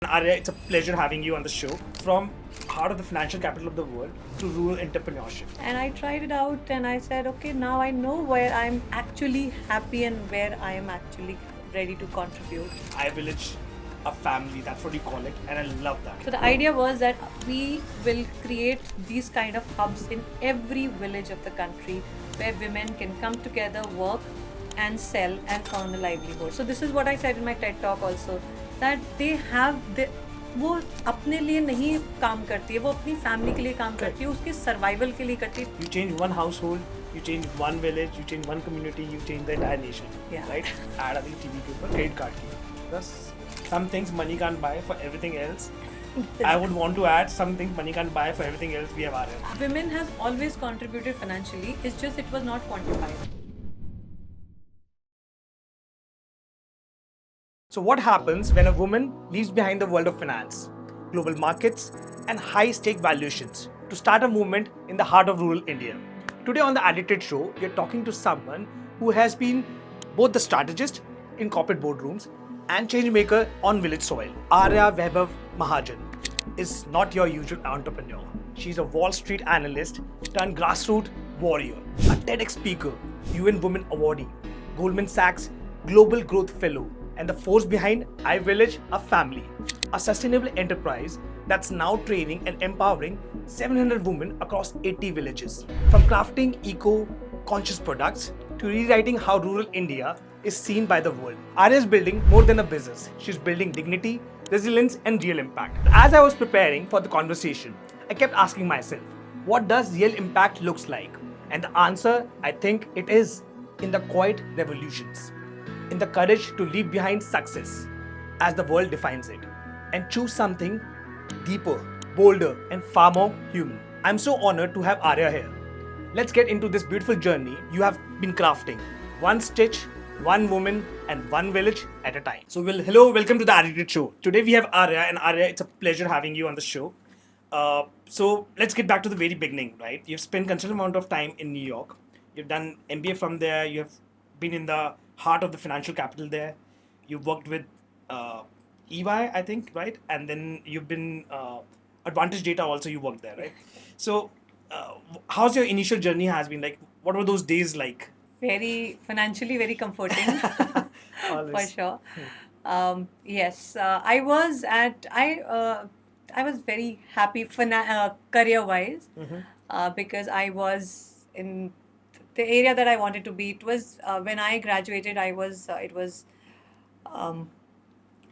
Arya, it's a pleasure having you on the show. From heart of the financial capital of the world to rural entrepreneurship. And I tried it out and I said, okay, now I know where I'm actually happy and where I am actually ready to contribute. iVillage, a family, that's what you call it, and I love that. So the idea was that we will create these kind of hubs in every village of the country where women can come together, work and sell and earn a livelihood. So this is what I said in my TED talk also, that they have the वो अपने लिए नहीं काम करती है, वो अपनी family के लिए काम करती है, उसके सर्वाइवल के लिए करती है. You change one household, you change one village, you change one community, you change the entire nation. Yeah. Right? Add a TV के ऊपर credit card की. Thus, some things money can't buy for everything else. I would want to add some things money can't buy for everything else. We have Arya. Women has always contributed financially. It's just it was not quantified. So what happens when a woman leaves behind the world of finance, global markets, and high-stake valuations to start a movement in the heart of rural India? Today on the Addicted Show, we are talking to someone who has been both the strategist in corporate boardrooms and changemaker on village soil. Arya Vaibhav Mahajan is not your usual entrepreneur. She's a Wall Street analyst turned grassroots warrior, a TEDx speaker, UN Women awardee, Goldman Sachs Global Growth Fellow, and the force behind iVillage, a family, a sustainable enterprise that's now training and empowering 700 women across 80 villages. From crafting eco-conscious products to rewriting how rural India is seen by the world, Arya is building more than a business. She's building dignity, resilience, and real impact. As I was preparing for the conversation, I kept asking myself, what does real impact looks like? And the answer, I think, it is in the quiet revolutions, in the courage to leave behind success as the world defines it and choose something deeper, bolder, and far more human. I'm so honored to have Arya here. Let's get into this beautiful journey you have been crafting, one stitch, one woman, and one village at a time. So, hello, welcome to the Addicted Show. Today we have Arya, and Arya, it's a pleasure having you on the show. So let's get back to the very beginning, right? You've spent considerable amount of time in New York. You've done MBA from there. You have been in the heart of the financial capital there. You've worked with EY, I think, right? And then you've been Advantage Data also. You worked there, right? So, how's your initial journey has been like? What were those days like? Very financially very comforting for Always. sure. Yes, I was very happy career wise because I was in the area that I wanted to be. It was when I graduated. It was um,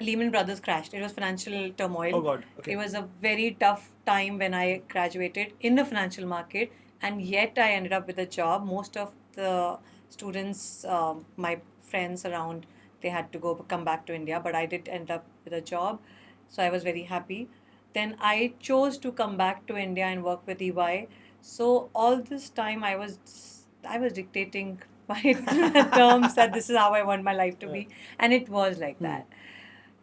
Lehman Brothers crashed. It was financial turmoil. Oh God. Okay. It was a very tough time when I graduated in the financial market, and yet I ended up with a job. Most of the students, my friends around, they had to come back to India, but I did end up with a job, so I was very happy. Then I chose to come back to India and work with EY. So all this time I was dictating my terms that this is how I want my life to be, and it was like that.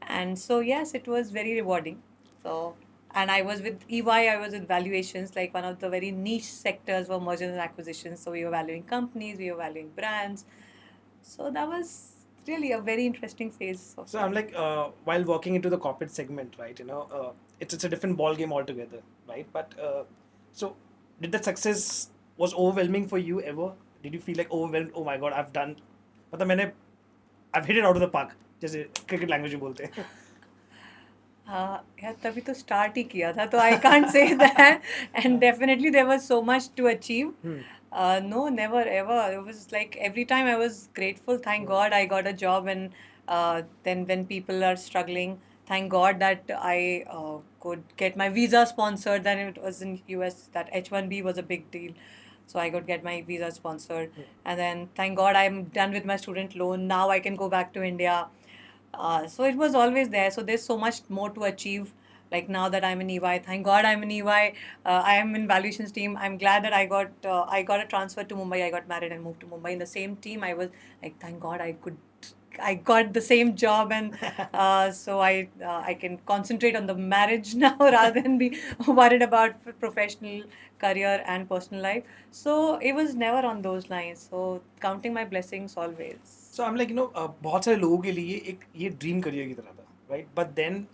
And so yes, it was very rewarding. So, and I was with EY, I was with valuations, like one of the very niche sectors were mergers and acquisitions. So we were valuing companies, we were valuing brands. So that was really a very interesting phase of So I'm like, while walking into the corporate segment, right? It's a different ball game altogether, right? But so did that success was overwhelming for you ever? Did you feel like overwhelmed? Oh my God, I've done. मतलब I've hit it out of the park. जैसे cricket language में बोलते हैं. यार तभी तो start ही किया था तो I can't say that and definitely there was so much to achieve no, never ever. It was like every time I was grateful. Thank God I got a job, and then when people are struggling, thank God that I could get my visa sponsored. Then it was in US that H1B was a big deal, so I could get my visa sponsored. And then thank God I'm done with my student loan. Now I can go back to India. So it was always there. So there's so much more to achieve. Like now that I'm in EY, thank God I'm in EY. I am in valuations team. I'm glad that I got a transfer to Mumbai. I got married and moved to Mumbai in the same team. I was like, thank God I got the same job, and so I can concentrate on the marriage now rather than be worried about professional career and personal life. So it was never on those lines. So counting my blessings always. So I'm like, बहुत सारे लोगों के लिए एक ये dream career की तरह था, right? But then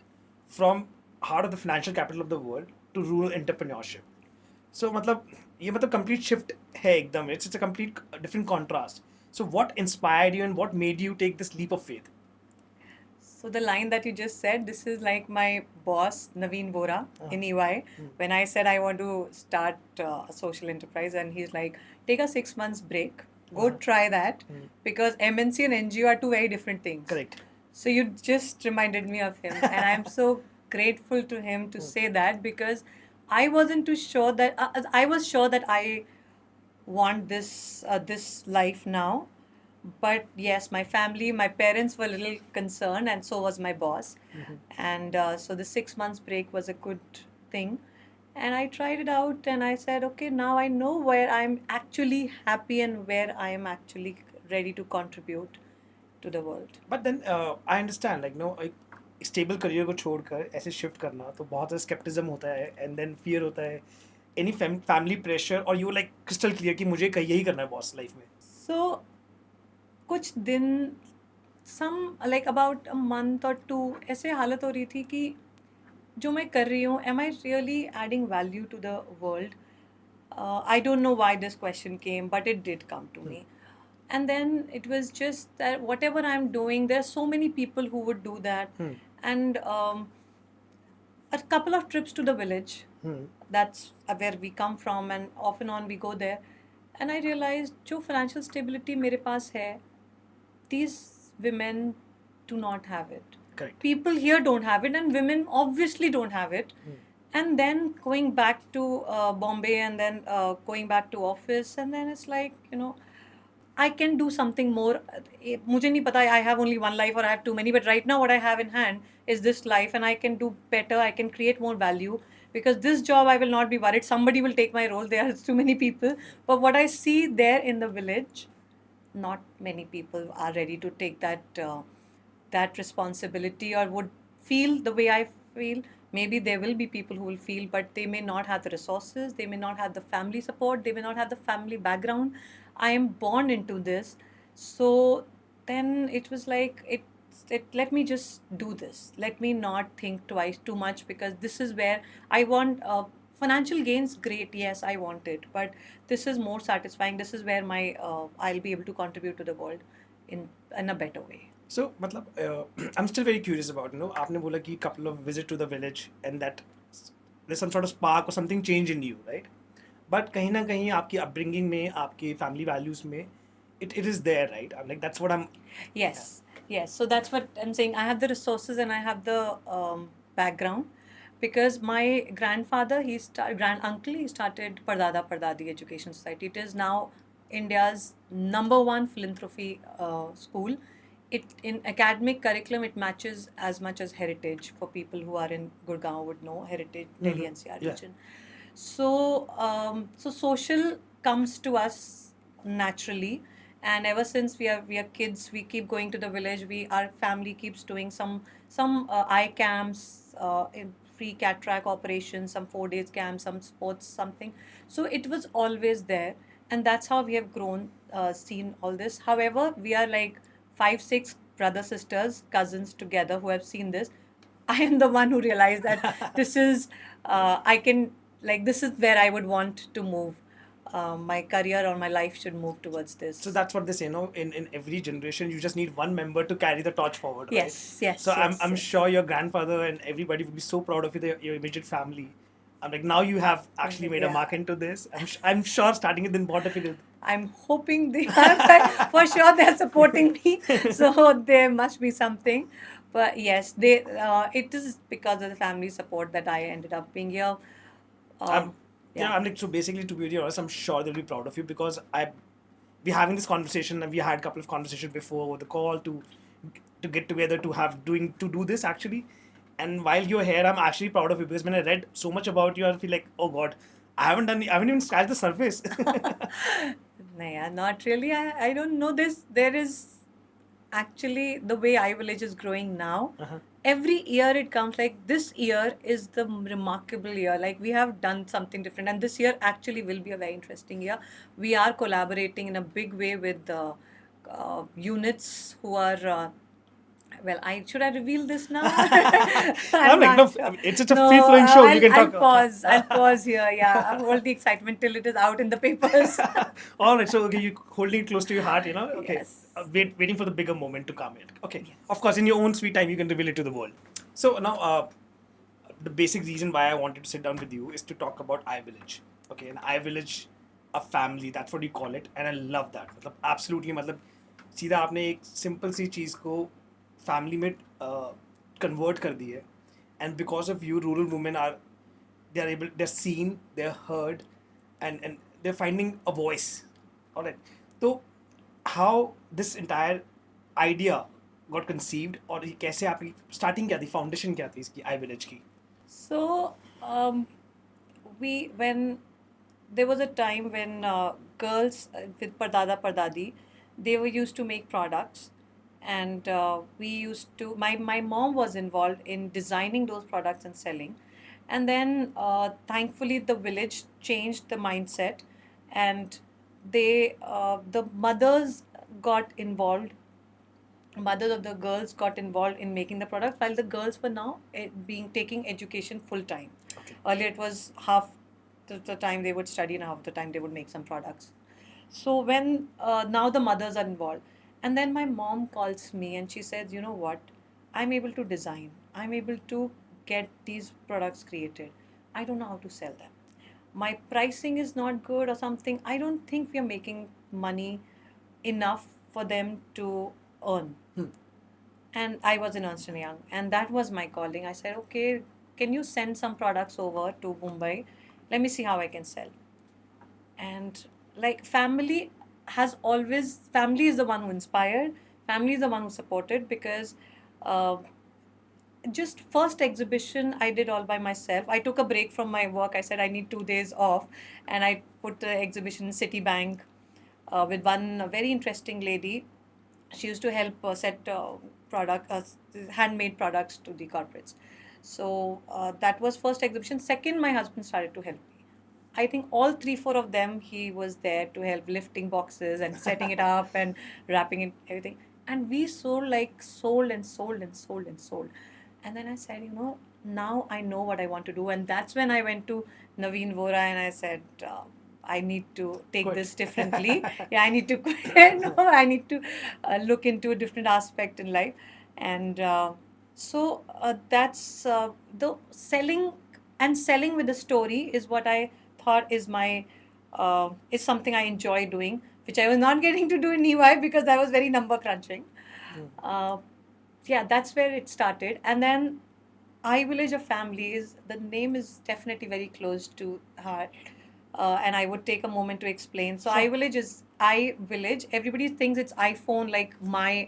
from heart of the financial capital of the world to rural entrepreneurship. So मतलब ये मतलब complete shift है एकदम. It's a complete different contrast. So what inspired you and what made you take this leap of faith? So the line that you just said, this is like my boss Naveen Vora in EY. When I said I want to start a social enterprise, and he's like, take a 6 months break, go try that, because MNC and NGO are two very different things. Correct. So you just reminded me of him, and I'm so grateful to him to say that, because I wasn't too sure that I was sure that I want this life now. But yes, my family, my parents were a little concerned, and so was my boss. And so the 6 months break was a good thing. And I tried it out, and I said, okay, now I know where I'm actually happy and where I am actually ready to contribute to the world. But then I understand, like, no, एक stable career को छोड़कर ऐसे shift करना तो बहुत ज़्यादा skepticism होता है, and then fear होता है, any family pressure, or you like crystal clear कि मुझे यही करना है boss life में. So कुछ दिन, some like about a month or two, ऐसे हालत हो रही थी कि जो मैं कर रही हूँ, am I really adding value to the world? I don't know why this question came, but it did come to me. And then it was just that whatever I'm doing, there are so many people who would do that. And a couple of trips to the village, that's where we come from, and off and on we go there. And I realized जो financial stability मेरे पास है, these women do not have it. Correct. People here don't have it, and women obviously don't have it. And then going back to Bombay, and then going back to office, and then it's like, I can do something more. मुझे नहीं पता, I have only one life or I have too many, but right now what I have in hand is this life, and I can do better, I can create more value, because this job I will not be worried, somebody will take my role, there are too many people. But what I see there in the village, not many people are ready to take that responsibility, or would feel the way I feel. Maybe there will be people who will feel, but they may not have the resources, they may not have the family support, they may not have the family background. I am born into this. So then it was like, let me just do this. Let me not think twice too much, because this is where I want financial gains. Great, yes, I want it, but this is more satisfying. This is where my I'll be able to contribute to the world in a better way. So, मतलब, I'm still very curious about, आपने बोला कि couple of visit to the village, and that there's some sort of spark or something change in you, right? But कहीं ना कहीं आपकी upbringing में, आपके family values में, it is there, right? I'm like, that's what I'm. Yes, yes. So that's what I'm saying. I have the resources and I have the background, because my grandfather, grand uncle, he started Pardada Pardadi Education Society. It is now India's #1 philanthropy school. It in academic curriculum, it matches as much as Heritage. For people who are in Gurgaon would know Heritage, Delhi NCR region. So so social comes to us naturally, and ever since we are kids, we keep going to the village. Our family keeps doing some eye camps, in free cataract operations, some 4 days camp, some sports, something. So it was always there, and that's how we have grown, seen all this. However, we are like 5-6 brother sisters, cousins together who have seen this. I am the one who realized that this is this is where I would want to move. My career or my life should move towards this. So that's what they say, in every generation, you just need one member to carry the torch forward, right? Yes. So I'm sure your grandfather and everybody would be so proud of you, your immediate family. I'm like, now you have actually made a mark into this. I'm sure starting it in Botafil. I'm hoping they are, but for sure they're supporting me. So there must be something. But yes, it is because of the family support that I ended up being here. I'm like, so basically, to be really honest, I'm sure they'll be proud of you, because we're having this conversation, and we had a couple of conversations before over the call to get together to do this actually. And while you're here, I'm actually proud of you, because when I read so much about you, I feel like, oh God, I haven't even scratched the surface. Nah, not really. I don't know this. There is actually, the way iVillage is growing now. Every year it comes, like this year is the remarkable year. Like we have done something different, and this year actually will be a very interesting year. We are collaborating in a big way with units who are Well, should I reveal this now? I'm like, not no, sure. it's such a No, free-flowing show. You can I'll talk. pause. I'll pause here. Yeah, I'll hold the excitement till it is out in the papers. All right, so okay, you holding it close to your heart, Okay, Yes. waiting for the bigger moment to come in. Okay, Yes. of course, in your own sweet time, you can reveal it to the world. So now, the basic reason why I wanted to sit down with you is to talk about iVillage. Okay, and iVillage, a family, that's what you call it, and I love that. मतलब absolutely, मतलब सीधा आपने एक simple सी चीज़ को family में convert कर दी है, and because of you, rural women are they're seen, they're heard, and they're finding a voice. All right. So how this entire idea got conceived और ये कैसे आपकी starting क्या थी, foundation क्या थी इसकी iVillage की? So, when there was a time when girls with Pardada Pardadi, they were used to make products, and we used to. My mom was involved in designing those products and selling, and then thankfully the village changed the mindset, and the mothers of the girls got involved in making the product, while the girls were now being taking education full time. Okay. Earlier it was half the time they would study and half the time they would make some products. So when now the mothers are involved, and then my mom calls me and she says, you know what, I'm able to design, I'm able to get these products created, I don't know how to sell them, my pricing is not good or something, I don't think we are making money enough for them to earn. And I was in Ernst& Young, and that was my calling. I said, okay, can you send some products over to Mumbai? Let me see how I can sell. And like family is the one who inspired, family is the one who supported, because uh, just first exhibition I did all by myself. I took a break from my work. I said I need 2 days off, and I put the exhibition in Citibank with one very interesting lady. She used to help set handmade products to the corporates. So that was first exhibition. Second, my husband started to help me. I think all three, four of them, he was there to help lifting boxes and setting it up and wrapping it, everything. And we sold and sold and sold and sold. And then I said, now I know what I want to do. And that's when I went to Naveen Vora and I said, I need to take Quit. this differently. Yeah, I need to quit. No, I need to look into a different aspect in life. And that's the selling with the story is what I thought is something I enjoy doing, which I was not getting to do in EY because I was very number crunching. Uh, yeah, that's where it started. And then iVillage of Family is the name is definitely very close to heart. And I would take a moment to explain. So Sure. iVillage is iVillage. Everybody thinks it's iPhone, like my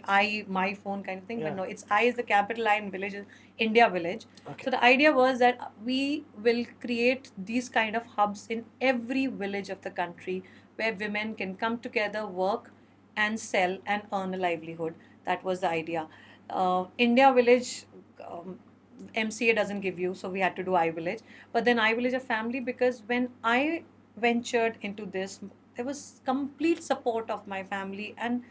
phone kind of thing, Yeah. but no, it's I is the capital I and village is India Village. Okay. So the idea was that we will create these kind of hubs in every village of the country where women can come together, work, and sell and earn a livelihood. That was the idea. India Village. MCA doesn't give you, so we had to do iVillage. But then iVillage a family, because when I ventured into this, there was complete support of my family, and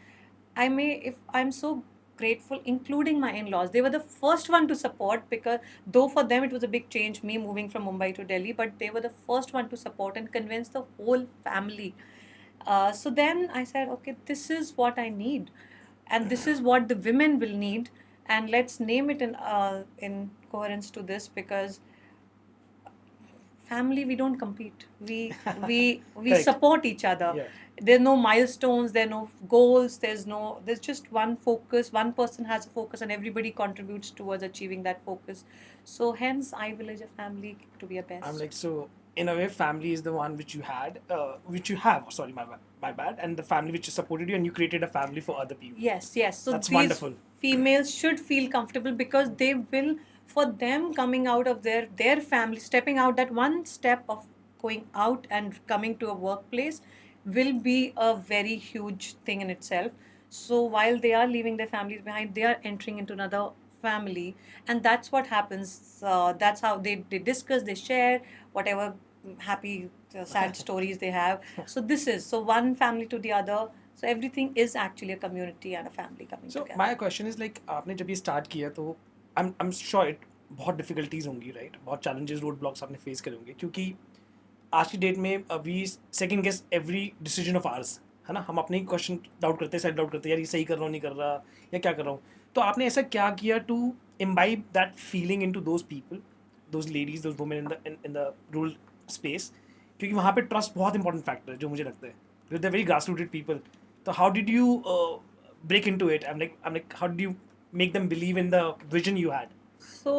if I'm so grateful, including my in-laws. They were the first one to support, because though for them it was a big change, me moving from Mumbai to Delhi, but they were the first one to support and convince the whole family. So then I said, okay, this is what I need, and this is what the women will need, and let's name it in coherence to this, because family, we don't compete, we Correct. support each other. Yeah. There's no milestones, there are no goals, there's just one focus, one person has a focus, and everybody contributes towards achieving that focus. So hence iVillage a family to be a best. I'm like, so in a way, family is the one which you had, which you have. Sorry, my bad. And the family which supported you, and you created a family for other people. Yes. So That's these wonderful. females should feel comfortable, because they will, for them coming out of their family, stepping out, that one step of going out and coming to a workplace will be a very huge thing in itself. So while they are leaving their families behind, they are entering into another family, and that's what happens. That's how they discuss, they share whatever happy, sad stories they have. So this is so one family to the other. So everything is actually a community and a family coming So together. my question is like आपने जब ये start किया तो I'm sure it बहुत difficulties होंगी, right? बहुत challenges, road blocks आपने face करे होंगे, क्योंकि आज की डेट में we second guess every decision of ours, है ना? हम अपने ही क्वेश्चन डाउट करते हैं, सेल्फ डाउट करते हैं, यार ये सही कर रहा हूँ नहीं कर रहा, या क्या कर रहा हूँ. तो आपने ऐसा क्या किया to imbibe that feeling into those people, those ladies, those women in the rural space, क्योंकि वहाँ पे ट्रस्ट बहुत इंपॉर्टेंट फैक्टर है जो मुझे लगता है, with the very grass rooted people. तो how did you break into it? I am like how did you make them believe in the vision you had? So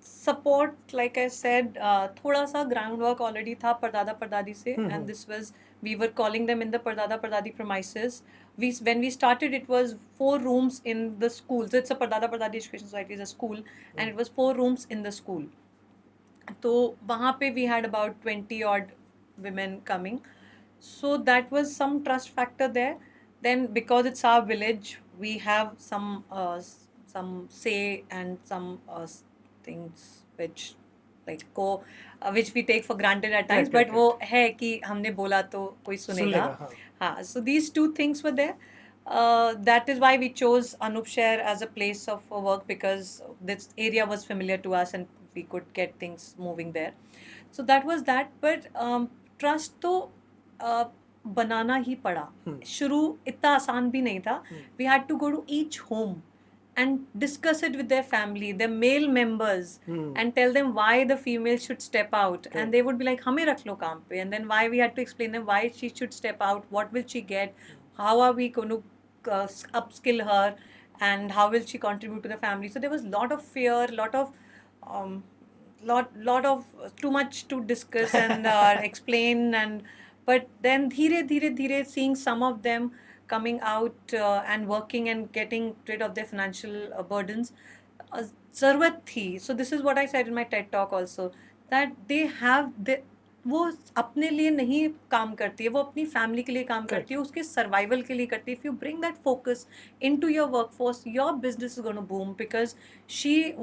support, like I said, थोड़ा सा groundwork already था परदादा परदादी से, and this was, we were calling them in the Pardada Pardadi premises. When we started, it was 4 rooms in the school. So it's a Pardada Pardadi Education Society is a school, and it was 4 rooms in the school. तो वहाँ पे we had about 20 odd women coming. So that was some trust factor there. Then because it's our village, we have some say and some things which like which we take for granted at times. Right, But right, वो है कि हमने बोला तो कोई सुन सुनेगा. लेगा, हाँ. हाँ, so these 2 things were there. That is why we chose Anup Share as a place of work, because this area was familiar to us and we could get things moving there. So that was that. But trust तो बनाना ही पड़ा. शुरू इतना आसान भी नहीं था. We had to go to each home and discuss it with their family, their male members, and tell them why the female should step out. And they would be like, हमें रख लो काम पे. And then why we had to explain them why she should step out, what will she get, how are we going to upskill her, and how will she contribute to the family. So there was lot of fear, lot of too much to discuss and explain. And but then धीरे seeing some of them coming out and working and getting rid of their financial burdens, ज़रूरत थी. So this is what I said in my TED talk also, that they have वो अपने लिए नहीं काम करती है, वो अपनी फैमिली के लिए काम करती है, उसके सर्वाइवल के लिए करती है. If you bring that focus into your workforce, your business is gonna boom, because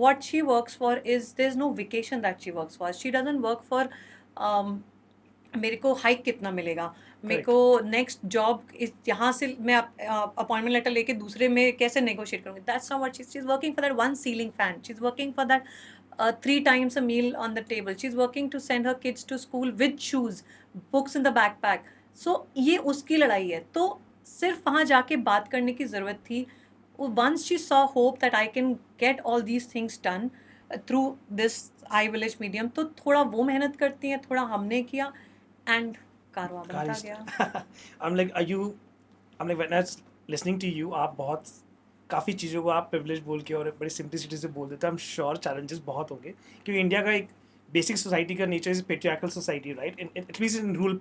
what she works for is, there's no vacation that she works for. She doesn't work for मेरे को hike कितना मिलेगा, मेरे को next job यहाँ से मैं appointment letter लेके दूसरे में कैसे नेगोशिएट करूँगी. That's not what she is working for. That one ceiling fan, she is working for that 3 times a meal on the table. She's working to send her kids to school with shoes, books in the backpack. So ये उसकी लड़ाई है. तो सिर्फ वहाँ जाके बात करने की ज़रूरत थी. Once she saw hope that I can get all these things done through this iVillage medium, तो थोड़ा वो मेहनत करती हैं, थोड़ा हमने किया, and कारवां बनता गया. I'm like, when I was listening to you, आप बहुत काफ़ी चीज़ों को आप प्रिविलेज बोल के और बड़ी सिंप्लिसिटी से बोल देते हैं. आई एम श्योर चैलेंजेस बहुत होंगे, क्योंकि इंडिया का एक बेसिक सोसाइटी का nature is patriarchal society, right? At least in rural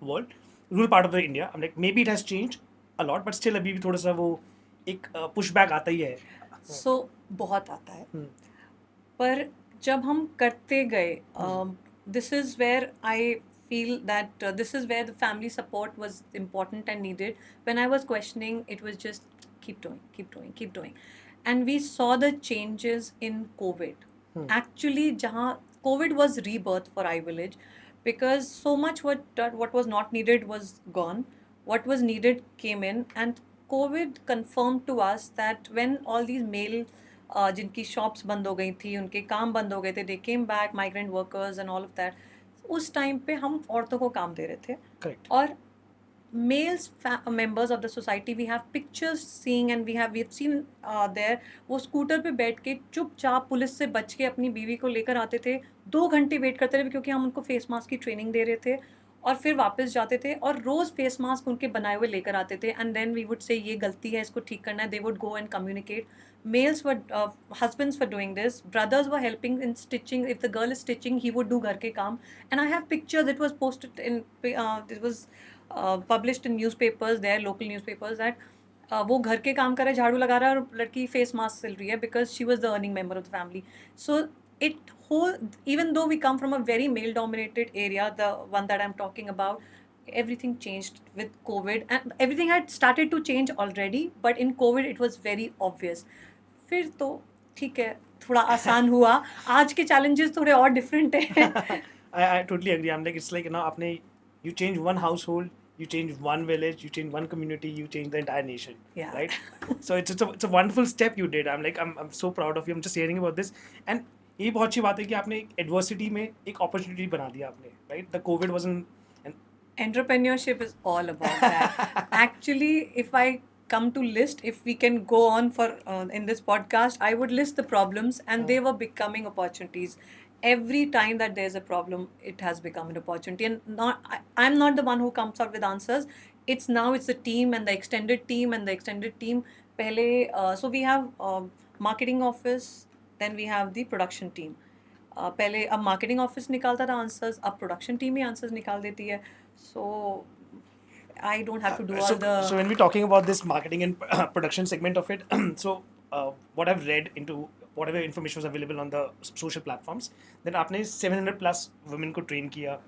world, rural part of the India. I am like, may be it has change a lot, but still अभी भी थोड़ा सा वो एक पुश बैक आता ही है. So बहुत आता है. पर जब हम करते गए, this is where I feel that this is where the family support was important and needed. When I was questioning, it was just keep doing. And we saw the changes in COVID. Actually, jahan COVID was rebirth for iVillage, because so much what was not needed was gone. What was needed came in, and COVID confirmed to us that when all these male जिनकी shops बंद हो गई थी, उनके काम बंद हो गए थे, they came back, migrant workers and all of that. उस टाइम पे हम औरतों को काम दे रहे थे. करेक्ट. और males members of the society, we have pictures seeing, and we've seen there, वो स्कूटर पे बैठ के चुपचाप पुलिस से बच के अपनी बीवी को लेकर आते थे. 2 घंटे वेट करते रहे, क्योंकि हम उनको फेस मास्क की ट्रेनिंग दे रहे थे, और फिर वापस जाते थे और रोज़ फेस मास्क उनके बनाए हुए लेकर आते थे. And then we would say ये गलती है, इसको ठीक करना है. They would go and communicate. Males were husbands were doing this, brothers were helping in stitching. If the girl is stitching, he would do घर के काम. And I have pictures. It was posted in it was published in newspapers, their local newspapers, that वो घर के काम कर रहा है, झाड़ू लगा रहा है, और लड़की फेस मास्क सिल रही है, because she was the earning member of the family. So even though we come from a very male dominated area, the one that I'm talking about, everything changed with COVID, and everything had started to change already, but in COVID it was very obvious. फिर तो ठीक है, थोड़ा आसान हुआ. आज के challenges थोड़े और different हैं. I totally agree. I'm like, it's like, you know, आपने you change one household you change one village, you change one community, you change the entire nation. Yeah. Right? So it's a wonderful step you did. I'm so proud of you. I'm just hearing about this. And ये बहुत अच्छी बात है कि आपने adversity में एक opportunity बना दिया आपने. Right? The COVID wasn't an Entrepreneurship is all about that. Actually, if I come to list, if we can go on for in this podcast, I would list the problems, and they were becoming opportunities. Every time that there's a problem, it has become an opportunity. And I'm not the one who comes out with answers. It's the team and the extended team and the extended team. Pehle, so we have marketing office, then we have the production team. पहले अब marketing office निकालता था answers, अब production team ही answers निकाल देती है. So I don't have to do all the. So when we're talking about this marketing and production segment of it, so what I've read into whatever information was available on the social platforms, then आपने 700 plus women को train किया,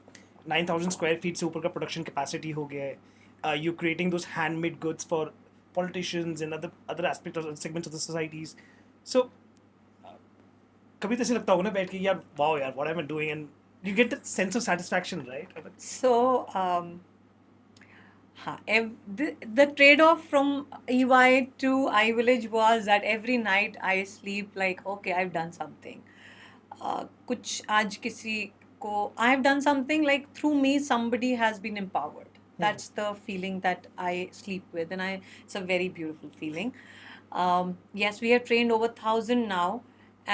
9,000 square feet से ऊपर का production capacity हो गया है. You're creating those handmade goods for politicians and other aspects of segments of the societies. So कभी तो ऐसे लगता होगा ना बैठ के यार वाओ यार what am I doing, and you get that sense of satisfaction, right? So, the trade-off from EY to iVillage was that every night I sleep like, okay, I've done something. कुछ आज किसी को I've done something, like through me somebody has been empowered. That's the feeling that I sleep with, and it's a very beautiful feeling. Yes, we have trained over 1,000 now,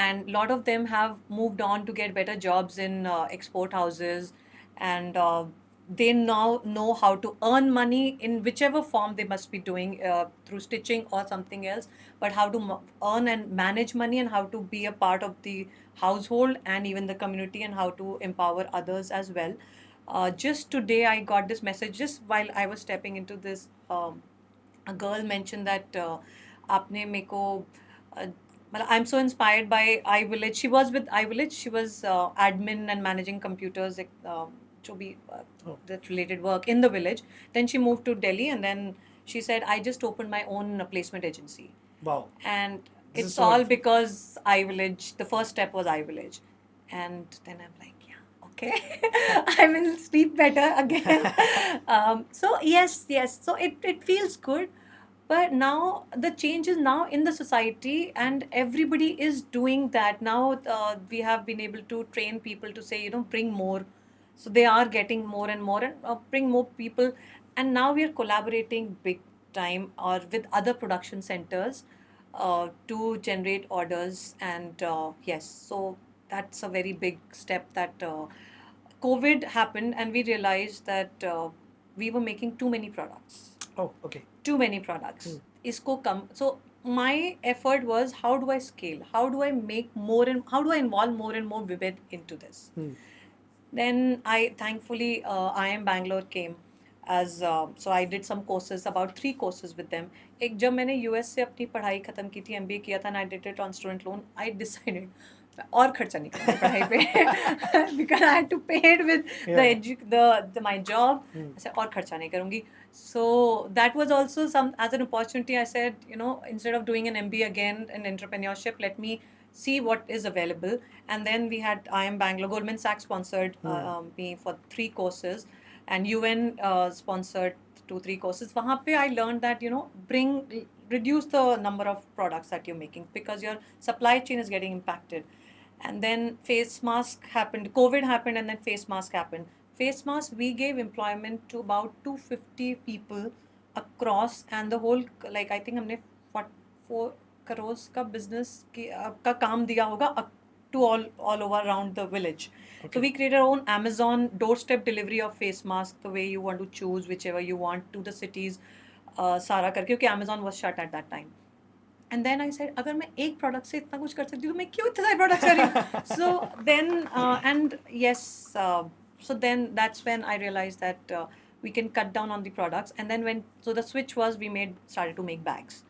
and a lot of them have moved on to get better jobs in export houses, and they now know how to earn money in whichever form they must be doing, through stitching or something else, but how to earn and manage money, and how to be a part of the household and even the community, and how to empower others as well. Just today I got this message just while I was stepping into this. A girl mentioned that आपने मेरे को I'm so inspired by iVillage. She was with iVillage. She was admin and managing computers, जो भी that related work in the village. Then she moved to Delhi, and then she said, I just opened my own placement agency. Wow. And This is it's so all wonderful. because iVillage, the first step was iVillage. And then I'm like, yeah, okay, I will sleep better again. So yes, so it feels good. But now the change is now in the society, and everybody is doing that. Now we have been able to train people to say, bring more. So they are getting more and more, and bring more people. And now we are collaborating big time or with other production centers to generate orders. And yes, so that's a very big step that COVID happened, and we realized that we were making too many products. Oh, okay. Too many products. So my effort was, how do I scale? How do I make more, and how do I involve more and more women into this? Then thankfully IIM Bangalore came as so I did some courses, about 3 courses with them. एक जब मैंने US से अपनी पढ़ाई ख़त्म की थी, MBA किया था, and I did it on student loan, I decided और खर्चा नहीं करना पढ़ाई पे because I had to pay it with my job. I said और खर्चा नहीं करूँगी. So that was also as an opportunity. I said, instead of doing an MBA again in entrepreneurship, let me see what is available. And then we had IIM Bangalore, Goldman Sachs sponsored me for 3 courses, and UN sponsored 2-3 courses. वहाँ पे I learned that reduce the number of products that you're making because your supply chain is getting impacted. And then face mask happened, COVID happened, and then face mask happened. Face mask, we gave employment to about 250 people across, and the whole, like, I think हमने 4 crores का business का काम दिया होगा to all over around the village. Okay. So we created our own Amazon doorstep delivery of face mask, the way you want to choose whichever you want, to the cities, सारा करके, क्योंकि Amazon was shut at that time. And then I said, अगर मैं एक product से इतना कुछ कर सकती हूँ तो मैं क्यों इतने सारे products कर रही हूँ? So then and yes, so then that's when I realized that we can cut down on the products. And then so the switch was, we started to make bags.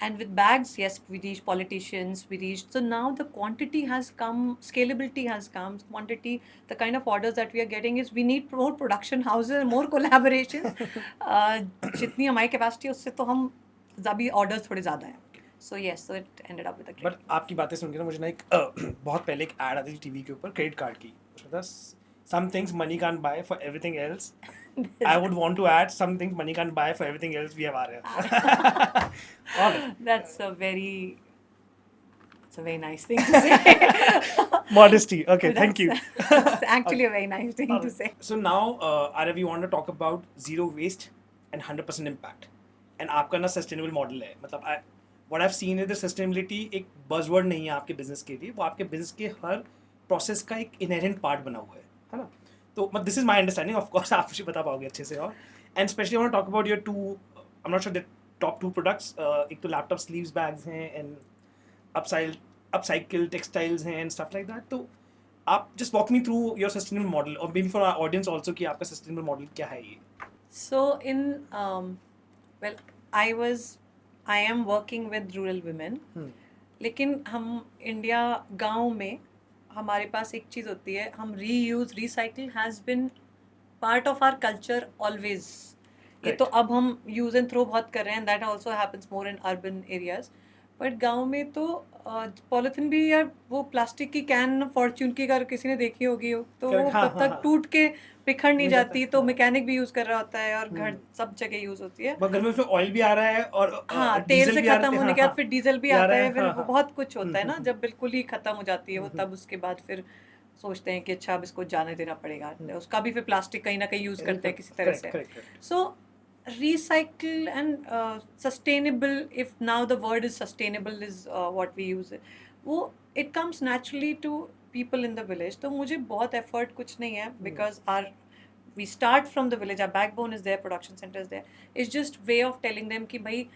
And with bags, yes, we reached politicians, so now the quantity has come, scalability has come, the kind of orders that we are getting is, we need more production houses and more collaborations. जितनी हमारी capacity है उससे तो हम अभी orders थोड़े ज़्यादा हैं. So yes, so it ended up with a credit. But आपकी बातें सुन के ना मुझे ना एक बहुत पहले एक ad आती थी टीवी के ऊपर क्रेडिट कार्ड की, उसमें था some things money can't buy for everything else. I would want to add some things money can't buy for everything else we have Arya. All right. That's a very, it's a very nice thing to say. Modesty. Okay, thank you. That's actually a very nice thing to say. So now, Arya, we want to talk about zero waste and 100% impact. And आपका ना sustainable model है. मतलब what I've seen is the sustainability एक buzzword नहीं है आपके business के लिए. वो आपके business के हर process का एक inherent part बना हुआ है ना? तो this is my understanding. Of course, आप मुझे बता पाओगे अच्छे से और. And especially I want to talk about your two. I'm not sure the top two products. एक तो laptop sleeves bags हैं and upcycle textiles हैं and stuff like that. तो आप just walk me through your sustainable model or maybe for our audience also कि आपका sustainable model क्या है ये? So in well, I am working with rural women. लेकिन हम इंडिया गांव में हमारे पास एक चीज़ होती है, हम reuse recycle has been part of our culture always. ये तो अब हम यूज एंड थ्रो बहुत कर रहे हैं, that also happens more in urban areas. But गांव में तो पॉलिथीन भी, यार वो प्लास्टिक की कैन फॉर्च्यून की अगर किसी ने देखी होगी तो वो हाँ, कब तक हाँ. टूट के बिखर नहीं नहीं जाती, जाता, तो हाँ. मैकेनिक भी यूज कर रहा होता है और घर सब जगह यूज होती है. मगर में उसमें ऑयल भी आ रहा है और हाँ, तेल डीजल से भी आ रहा खत्म है, होने के बाद फिर डीजल भी आ आता रहा है, है, फिर हाँ, हाँ. बहुत कुछ होता है ना. जब बिल्कुल ही खत्म हो जाती है वो, तब उसके बाद फिर सोचते हैं कि अच्छा अब इसको जाने देना पड़ेगा. उसका भी फिर प्लास्टिक कहीं ना कहीं यूज करते हैं किसी तरह से. सो recycle and sustainable, if now the word is sustainable is what we use it, वो it comes naturally to people in the village. तो मुझे बहुत effort कुछ नहीं है, because we start from the village, our backbone is there, production center is there. It's just way of telling them कि भाई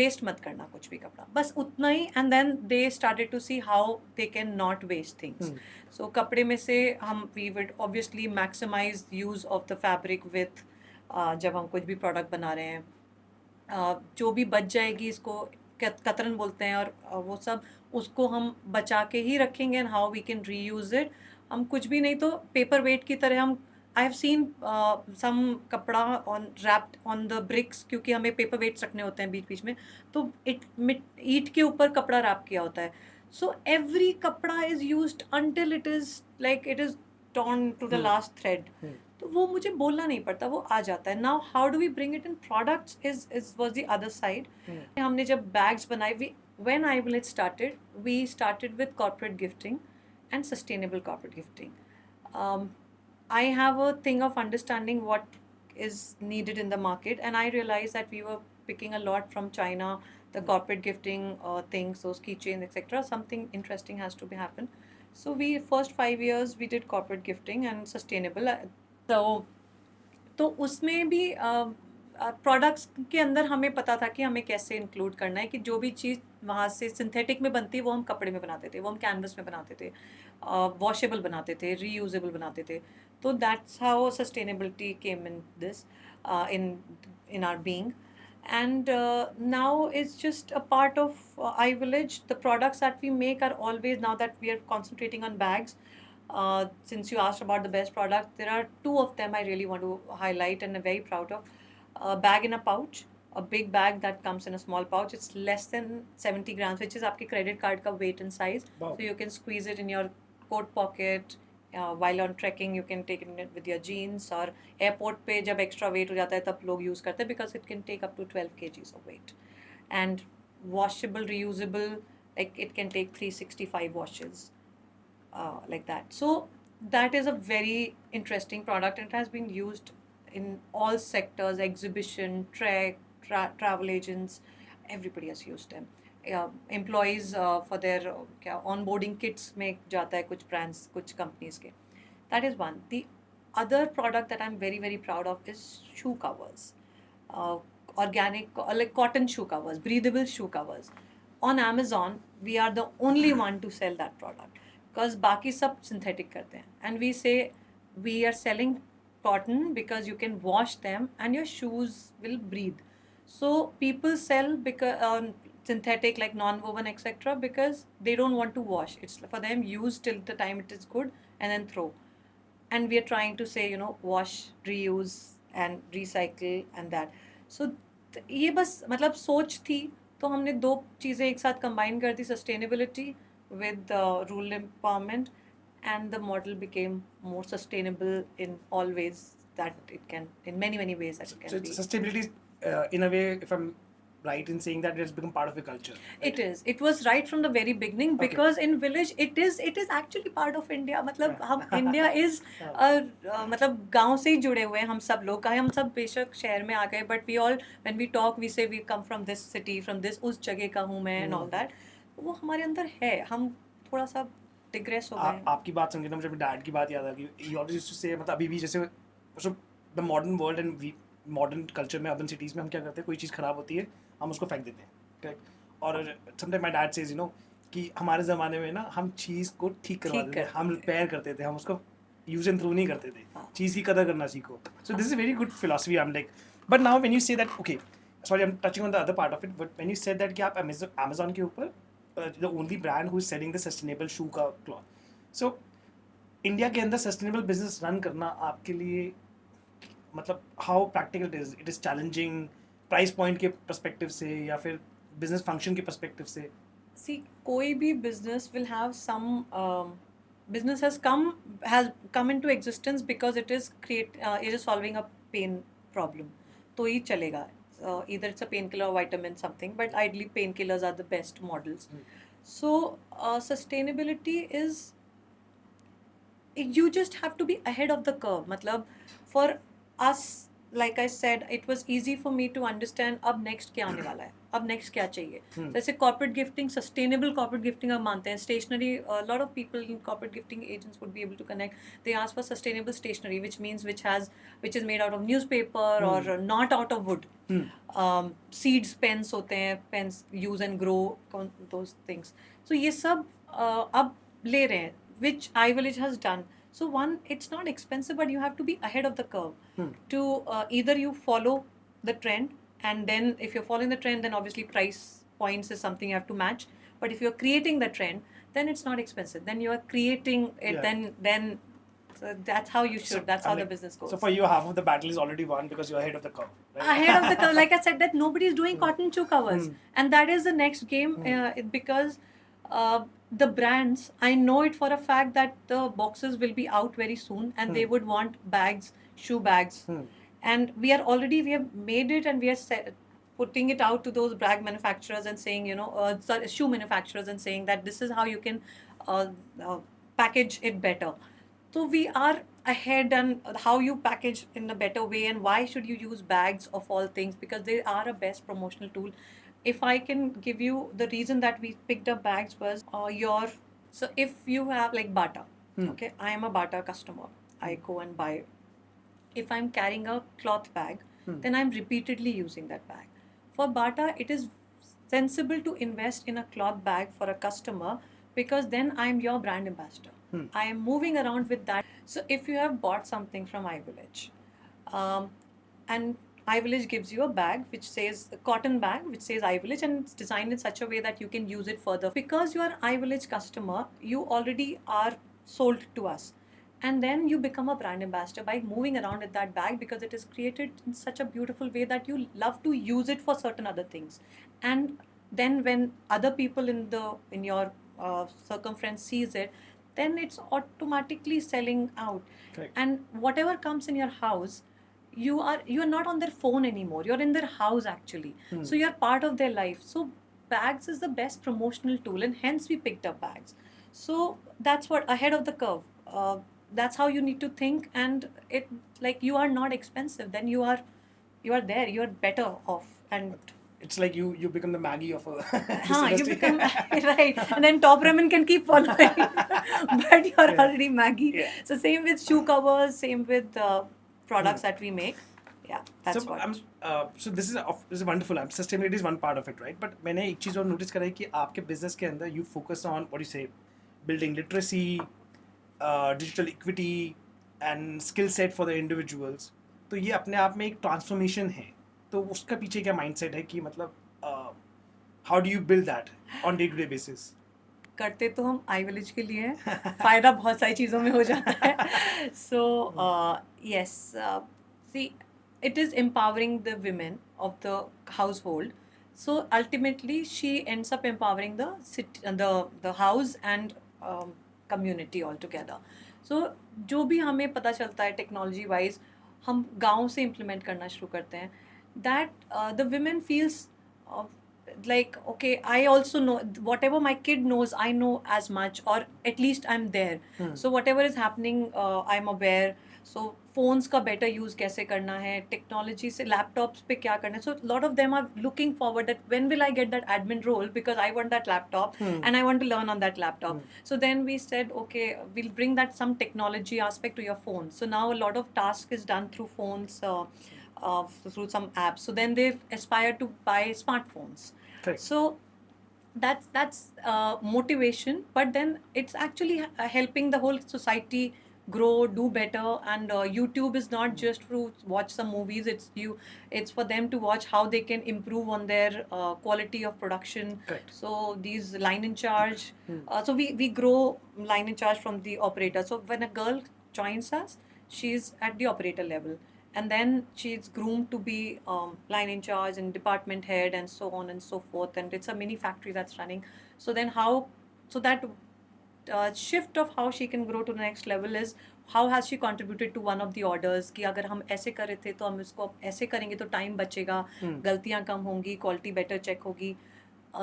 waste मत करना कुछ भी कपड़ा, बस उतना ही. And then they started to see how they can not waste things. So कपड़े में से हम we would obviously maximise use of the fabric with, जब हम कुछ भी प्रोडक्ट बना रहे हैं, जो भी बच जाएगी इसको कतरन बोलते हैं, और वो सब उसको हम बचा के ही रखेंगे. And how we can reuse it. हम कुछ भी नहीं तो पेपर वेट की तरह हम, I have seen some kapda on wrapped on the bricks, क्योंकि हमें पेपर वेट्स रखने होते हैं बीच बीच में, तो ईट के ऊपर कपड़ा रैप किया होता है. So every kapda is used until it is like it is torn to the last thread. तो वो मुझे बोलना नहीं पड़ता, वो आ जाता है. Now how do we bring it in products is was the other side. हमने जब बैग्स बनाए, when I will it started, we started with corporate gifting and sustainable corporate gifting. I have a thing of understanding what is needed in the market, and I realized that we were picking a lot from China, the corporate gifting things, those keychains, etc. Something interesting has to be happen. So we first 5 years we did corporate gifting and sustainable. तो उसमें भी products के अंदर हमें पता था कि हमें कैसे इंक्लूड करना है, कि जो भी चीज़ वहाँ से सिंथेटिक में बनती है वो हम कपड़े में बनाते थे, वो हम कैनवस में बनाते थे, वॉशेबल बनाते थे, रीयूजेबल बनाते थे. तो that's how sustainability came in this, in our being. And now it's just a part of iVillage. The products that we make are always, now that we are concentrating on bags, since you asked about the best product, there are two of them I really want to highlight and I'm very proud of. A bag in a pouch, a big bag that comes in a small pouch. It's less than 70 grams, which is आपके credit card का weight and size. Wow. So you can squeeze it in your coat pocket. While on trekking you can take it with your jeans, or airport पे जब extra weight हो जाता है तब लोग use करते हैं, because it can take up to 12 kgs of weight. And washable, reusable, like it can take 365 washes, like that. So that is a very interesting product, and it has been used in all sectors, exhibition, travel agents, everybody has used them. Employees for their onboarding kits में जाता है कुछ brands, कुछ companies के. That is one. The other product that I'm very very proud of is shoe covers, organic, like cotton shoe covers, breathable shoe covers. On Amazon we are the only one to sell that product, because बाकी सब synthetic करते हैं, and we say we are selling cotton because you can wash them and your shoes will breathe. So people sell because synthetic, like non-woven, etc., because they don't want to wash. It's for them, use till the time it is good and then throw. And we are trying to say, wash, reuse and recycle and that. So ये बस मतलब सोच थी, तो हमने दो चीज़ें एक साथ कंबाइन कर दी, sustainability with rural empowerment. and the model became more sustainable in all ways that it can, in many ways that it So can it's be. sustainability, in a way, if I'm right in saying that, it has become part of your culture. Right? It is. It was right from the very beginning Okay. because in village it is actually part of India. मतलब हम India is मतलब गांव से ही जुड़े हुए हैं हम सब लोग का हम सब बेशक शहर में आ गए but we all when we talk we say we come from this city from this उस जगह का हूँ मैं and all that वो हमारे अंदर है हम थोड़ा सा digress हो गए हैं. आपकी बात सुन के ना मुझे अपने डैड की बात याद आ गई. He always used to say, मतलब अभी भी जैसे the modern world and modern culture में अर्बन सिटीज़ में हम क्या करते हैं, कोई चीज़ ख़राब होती है हम उसको फेंक देते हैं, करेक्ट. और समटाइम माय डैड सेज कि हमारे ज़माने में ना हम चीज़ को ठीक करवा देते थे, हम रिपेयर करते थे, हम उसको यूज एंड थ्रू नहीं करते थे. चीज़ की कदर करना सीखो. So this is very good philosophy. I am like, but now when you say that, okay sorry I am touching on the other part of it, but when you said that कि आप Amazon के ऊपर the only brand who is selling the sustainable shoe का cloth, so India के अंदर sustainable business run करना आपके लिए मतलब how practical it is challenging, price point के पर्सपेक्टिव से या फिर बिजनेस फंक्शन के पर्सपेक्टिव से? See, कोई भी business will have some business has come into existence because it is solving a pain problem. तो ही चलेगा. Either it's a painkiller or vitamin something, but ideally painkillers are the best models. So sustainability is you just have to be ahead of the curve. मतलब for us, like I said, it was easy for me to understand अब next क्या आने वाला है, अब next क्या चाहिए. जैसे corporate gifting, sustainable corporate gifting हम मानते हैं. Stationery, a lot of people in corporate gifting agents would be able to connect. They ask for sustainable stationery, which means which is made out of newspaper or not out of wood. Seeds, pens होते हैं, pens use and grow, those things. So ये सब अब ले रहे हैं, which iVillage has done. So one, it's not expensive, but you have to be ahead of the curve to either you follow the trend, and then if you're following the trend, then obviously price points is something you have to match. But if you're creating the trend, then it's not expensive. Then you are creating it. Yeah. Then so that's how you should. So, that's I how mean, the business goes. So for you, half of the battle is already won because you're ahead of the curve. Right? Ahead of the curve, like I said, that nobody is doing cotton shoe covers, and that is the next game because the brands, I know it for a fact that the boxes will be out very soon, and they would want bags, shoe bags, and we have made it, and we are putting it out to those bag manufacturers and saying, shoe manufacturers, and saying that this is how you can package it better. So we are ahead, and how you package in a better way, and why should you use bags of all things, because they are a best promotional tool. If I can give you the reason that we picked up bags was so if you have like Bata, okay, I am a Bata customer, I go and buy. If I'm carrying a cloth bag, then I'm repeatedly using that bag. For Bata, it is sensible to invest in a cloth bag for a customer, because then I'm your brand ambassador. I am moving around with that. So if you have bought something from iVillage, and iVillage gives you a bag which says a cotton bag which says iVillage, and it's designed in such a way that you can use it further. Because you are an iVillage customer, you already are sold to us. And then you become a brand ambassador by moving around with that bag, because it is created in such a beautiful way that you love to use it for certain other things. And then when other people in your circumference sees it, then it's automatically selling out. Correct. And whatever comes in your house, you are not on their phone anymore, you're in their house actually. So you're part of their life. So bags is the best promotional tool, and hence we picked up bags. So that's what, ahead of the curve. That's how you need to think, and it, like, you are not expensive, then you are there, you are better off. And It's like you become the Maggie of a this you industry. become right, and then top ramen can keep following, but you're already Maggie. Yeah. So same with shoe covers, same with products that we make. Yeah, that's So what. so this is wonderful. Sustainability is one part of it, right? But मैंने एक चीज़ और notice करा है कि आपके business के अंदर you focus on what do you say, building literacy, digital equity, and skill set for the individuals. तो ये अपने आप में एक transformation है. तो उसका पीछे क्या mindset है कि मतलब how do you build that on day-to-day basis? करते तो हम iVillage के लिए हैं, फायदा बहुत सारी चीज़ों में हो जाता है. So yes, see, it is empowering the women of the household. So ultimately, she ends up empowering the house and community altogether. So जो भी हमें पता चलता है technology wise, हम गाँव से implement करना शुरू करते हैं. That the women feels uh, like, okay, I also know whatever my kid knows, I know as much, or at least I'm there. So whatever is happening, I'm aware. So phones का better use कैसे करना है, technology से laptops पे क्या करना है. So lot of them are looking forward that when will I get that admin role, because I want that laptop and I want to learn on that laptop. So then we said, okay, we'll bring that some technology aspect to your phone. So now a lot of task is done through phones, through some apps. So then they aspire to buy smartphones. Correct. So that's motivation, but then it's actually helping the whole society grow, do better. And YouTube is not just to watch some movies, it's for them to watch how they can improve on their quality of production. Correct. So these line in charge, so we grow line in charge from the operator. So when a girl joins us, she's at the operator level, and then she's groomed to be line in charge and department head and so on and so forth, and it's a mini factory that's running. So then so that shift of how she can grow to the next level is how has she contributed to one of the orders, कि अगर हम ऐसे कर रहे थे तो हम इसको ऐसे करेंगे तो टाइम बचेगा, गलतियाँ कम होंगी, क्वालिटी बेटर चेक होगी.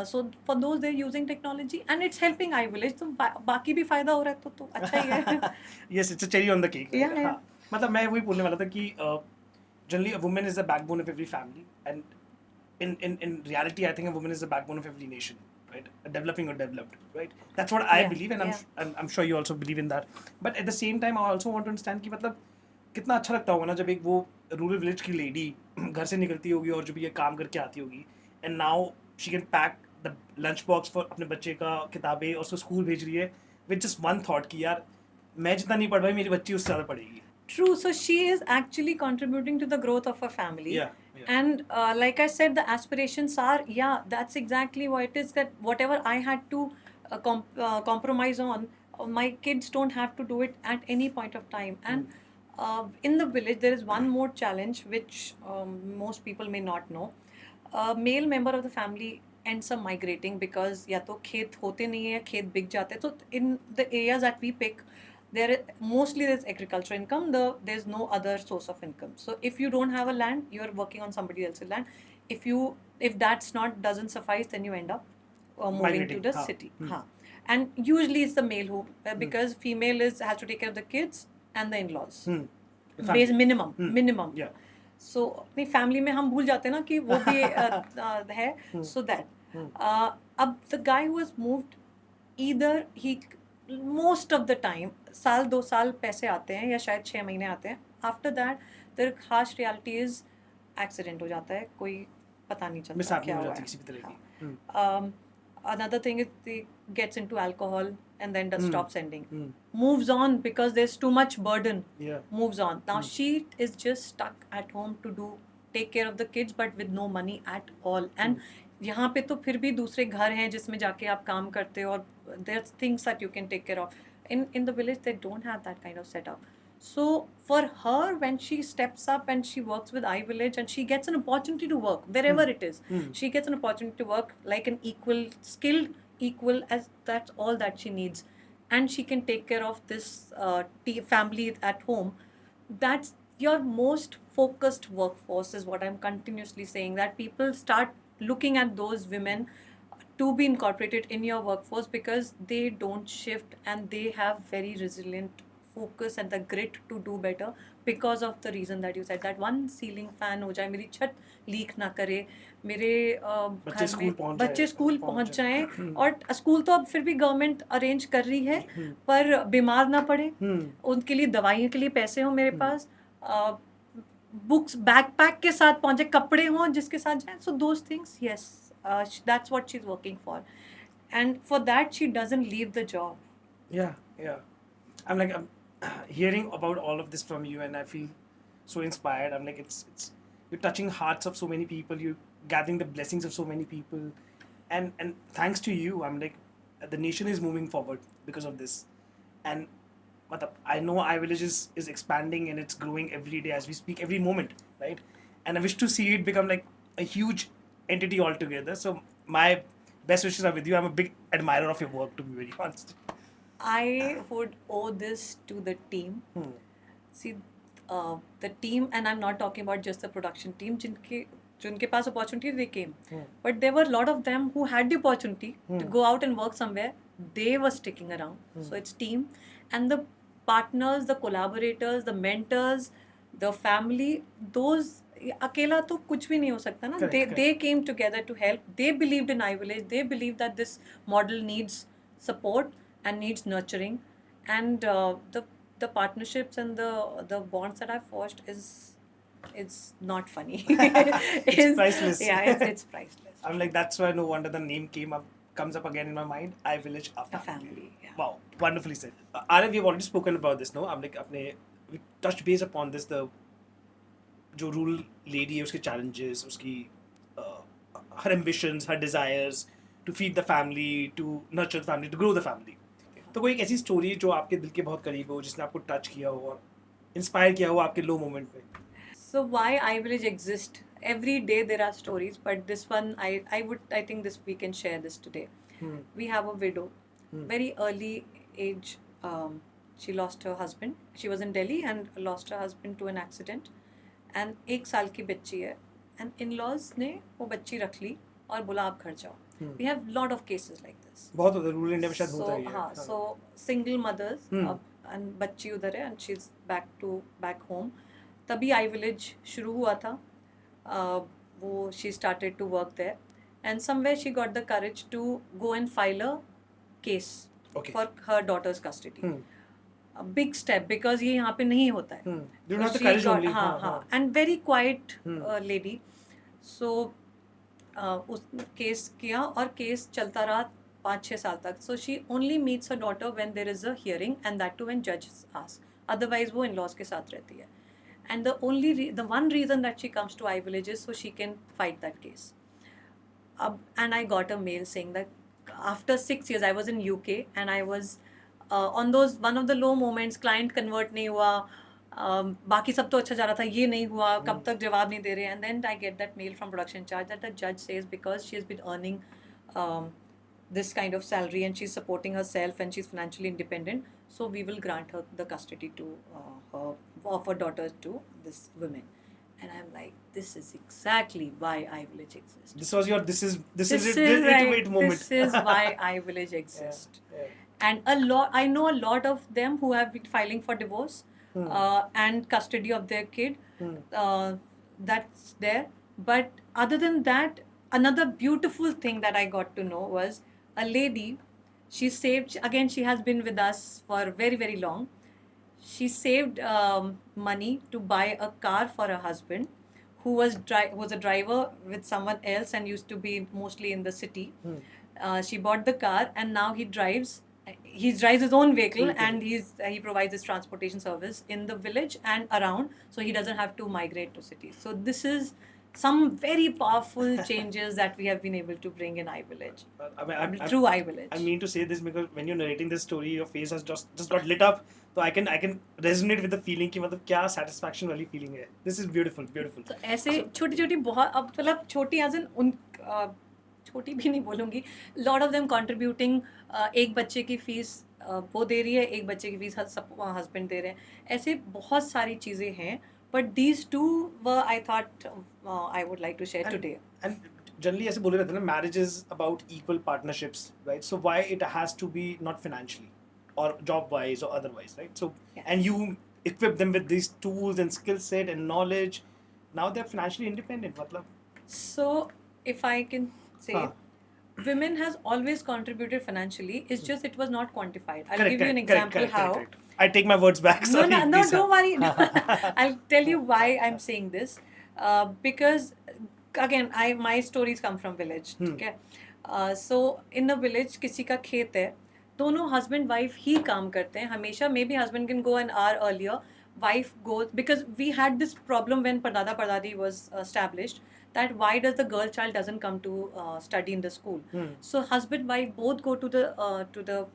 So for those they're using technology and it's helping iVillage. तो बाकी भी फायदा हो रहा है तो अच्छा ही है. Yes, it's a cherry on the cake. Yeah, yeah. हाँ, मतलब मैं वही बोलने वाला था कि generally a woman is the backbone of every family, and in reality I think a woman is the backbone of every nation, right? Developing or developed, right? That's what I Yeah, believe, and yeah. I'm sure you also believe in that. But at the same time I also want to understand कि मतलब कितना अच्छा लगता होगा ना जब एक वो रूरल विलेज की लेडी घर से निकलती होगी और जो भी ये काम करके आती होगी, and now she can pack the lunch box for अपने बच्चे का किताबें और उसको स्कूल भेज रही है with just one thought कि यार मैं जितना नहीं पढ़ पाई मेरी बच्ची उससे ज़्यादा पढ़ेगी. True. So she is actually contributing to the growth of her family. Yeah, yeah. And like I said, the aspirations are, yeah, that's exactly what it is, that whatever I had to compromise on, my kids don't have to do it at any point of time. And in the village, there is one more challenge which most people may not know. A male member of the family ends up migrating because या तो खेत होते नहीं है, खेत बिक जाते हैं. So in the areas that we pick, mostly there's agriculture income. There's no other source of income. So if you don't have a land, you're working on somebody else's land. If that's not doesn't suffice, then you end up moving Migrating. to the city. And usually it's the male who, because female has to take care of the kids and the in-laws. Base minimum. Yeah. So अपनी family में हम भूल जाते हैं ना कि वो भी है. So that अब the guy who has moved, either he most of the time साल 2 साल पैसे आते हैं या शायद 6 महीने आते हैं. After that the harsh reality is accident हो जाता है, कोई पता नहीं चलता मिसाल क्या हो हुआ जाती है. किसी भी तरह की. Another thing is he gets into alcohol and then does stop sending. Moves on because there's too much burden. Yeah. Moves on. Now she is just stuck at home to take care of the kids, but with no money at all. And यहाँ पे तो फिर भी दूसरे घर हैं जिसमें जाके आप काम करते हो और there's things that you can take care of. In the village they don't have that kind of setup. So for her, when she steps up and she works with iVillage and she gets an opportunity to work wherever it is, she gets an opportunity to work like an equal as that's all that she needs, and she can take care of this family at home. That's your most focused workforce, is what I'm continuously saying, that people start looking at those women to be incorporated in your workforce because they don't shift and they have very resilient focus and the grit to do better because of the reason that you said, that one ceiling fan हो जाए, मेरी छत leak ना करे, मेरे घर में बच्चे स्कूल पहुंच जाएं. और स्कूल तो अब फिर भी गवर्नमेंट अरेंज कर रही है, पर बीमार ना पड़े, उनके लिए दवाइयों के लिए पैसे हो मेरे पास, बुक्स बैकपैक के साथ पहुंचे, कपड़े हों जिसके साथ जाए. So those things, yes, that's what she's working for, and for that she doesn't leave the job. Yeah. I'm hearing about all of this from you, and I feel so inspired. I'm like, it's you're touching hearts of so many people. You're gathering the blessings of so many people, and thanks to you, I'm like, the nation is moving forward because of this. And I know iVillage is expanding and it's growing every day as we speak, every moment, right? And I wish to see it become like a huge entity altogether. So my best wishes are with you. I'm a big admirer of your work, to be very honest. I would owe this to the team. See, the team, and I'm not talking about just the production team, जिनके पास opportunity they came, but there were a lot of them who had the opportunity to go out and work somewhere. They were sticking around. So it's team, and the partners, the collaborators, the mentors, the family. Those अकेला तो कुछ भी नहीं हो सकता ना. They came together to help. They believed in iVillage. They believed that this model needs support and needs nurturing, and the partnerships and the bonds that I've forged is it's not funny. It's priceless. Yeah, it's priceless. I'm like, that's why no wonder the name comes up again in my mind. iVillage, a family. Yeah. Wow, wonderfully said. Arif, we've already spoken about this, no? I'm like, we touched base upon this. The जो rural lady है उसके challenges, उसकी her ambitions, her desires to feed the family, to nurture the family, to grow the family. तो कोई एक ऐसी story जो आपके दिल के बहुत करीब हो, जिसने आपको टच किया हो और इंस्पायर किया हो आपके लो मोमेंट में. So why iVillage exists? Every day there are stories, but this one I think this we can share this today. We have a widow, very early age. She lost her husband. She was in Delhi and lost her husband to an accident. And 1 साल की बच्ची है. And in-laws ने वो बच्ची रख ली और बोला आप घर जाओ. We have lot of cases like this. बहुत होता है रूरल इंडिया में शायद होता ही है. हाँ, so single mothers and बच्ची उधर है and she's back home. तभी iVillage शुरू हुआ था. वो she started to work there, and somewhere she got the courage to go and file a case for her daughter's custody. A big step because ये यहाँ पे नहीं होता है. You don't have the courage only. हाँ, and very quiet lady. So उस case किया और केस चलता रहा 5-6 साल तक. So she only meets her daughter when there is a hearing, and that too when judges ask. Otherwise वो in-laws के साथ रहती है. And the one reason that she comes to iVillage is so she can fight that case. And I got a mail saying that after 6 years I was in UK and I was on those one of the low moments. Client convert नहीं हुआ, बाकी सब तो अच्छा जा रहा था, ये नहीं हुआ, कब तक जवाब नहीं दे रहे. And then I get that mail from production charge that the judge says because she has been earning this kind of salary and she's supporting herself and she's financially independent, so we will grant her the custody to her daughter to this woman. And I'm like, this is exactly why iVillage exists. This was your this is it right. ultimate moment. This is why iVillage exists. And I know a lot of them who have been filing for divorce and custody of their kid. That's there. But other than that, another beautiful thing that I got to know was a lady. She saved, again, she has been with us for very, very long. She saved money to buy a car for her husband, who was a driver with someone else and used to be mostly in the city. She bought the car and now he drives his own vehicle and he provides his transportation service in the village and around, so he doesn't have to migrate to cities. So this is some very powerful changes that we have been able to bring in iVillage. Through iVillage. I mean to say this because when you're narrating this story, your face has just got lit up. So I can resonate with the feeling कि मतलब क्या satisfaction वाली feeling है. This is beautiful. तो ऐसे छोटी-छोटी बहुत, अब मतलब छोटी as in उन छोटी भी नहीं बोलूँगी. Lot of them contributing. एक बच्चे की फीस वो दे रही है, एक बच्चे की फीस हस्बैंड दे रहे हैं. ऐसे बहुत सारी चीज़ें हैं. But these two were, I thought, I would like to share today. And generally ऐसे बोले रहते हैं ना, marriage is about equal partnerships, right? So why it has to be not financially or job wise or otherwise, right? So and you equip them with these tools and skill set and knowledge. Now they're financially independent. मतलब. So if I can say, women has always contributed financially. It's just it was not quantified. I'll give you an example how. Correct. I take my words back. Sorry, no, don't worry. No. I'll tell you why I'm saying this. Because again, my stories come from village. Okay. So in a village, किसी का खेत है, दोनों husband wife ही काम करते हैं हमेशा. Maybe husband can go an hour earlier. Wife goes, because we had this problem when Pardada Pardadi was established, that why does the girl child doesn't come to study in the school. So husband wife both go to the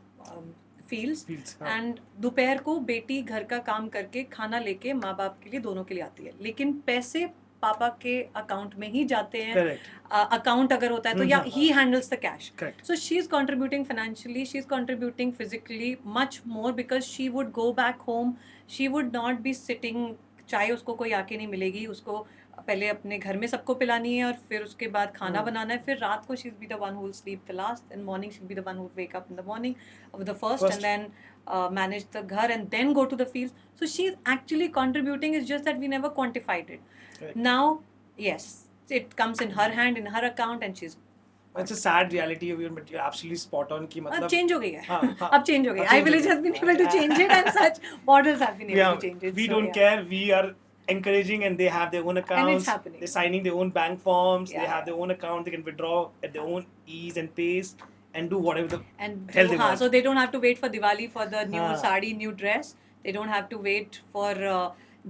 fields and दोपहर को बेटी घर का काम करके खाना लेके माँ बाप के लिए दोनों के लिए आती है. लेकिन पैसे पापा के अकाउंट में ही जाते हैं. Correct. अकाउंट अगर होता है तो या he handles the cash. Correct. So she's contributing financially, she's contributing physically much more because she would go back home, she would not be sitting, चाय उसको कोई आके नहीं मिलेगी, उसको पहले अपने घर में सबको पिलानी है और फिर उसके बाद खाना बनाना है, फिर रात को she'll be the one who will sleep the last, and morning she'll be the one who will wake up in the morning of the first and then manage the ghar and then go to the fields. So she's actually contributing, it's just that we never quantified it. Correct. Now, yes, it comes in her hand, in her account, and she's It's a sad reality of you, but you're absolutely spot on. कि अब मतलब change हो गई है. हाँ. अब change हो गई. अब I change हो village गई. has been able to change it and such models have been able yeah, to change it. we So, don't yeah. care. We are encouraging, and they have their own accounts. happening. They're signing their own bank forms. They Yeah. have their own account. They can withdraw at their own ease and pace, and do whatever the And hell they want. so they don't have to wait for Diwali for the new हाँ. Sari, new dress. They don't have to wait for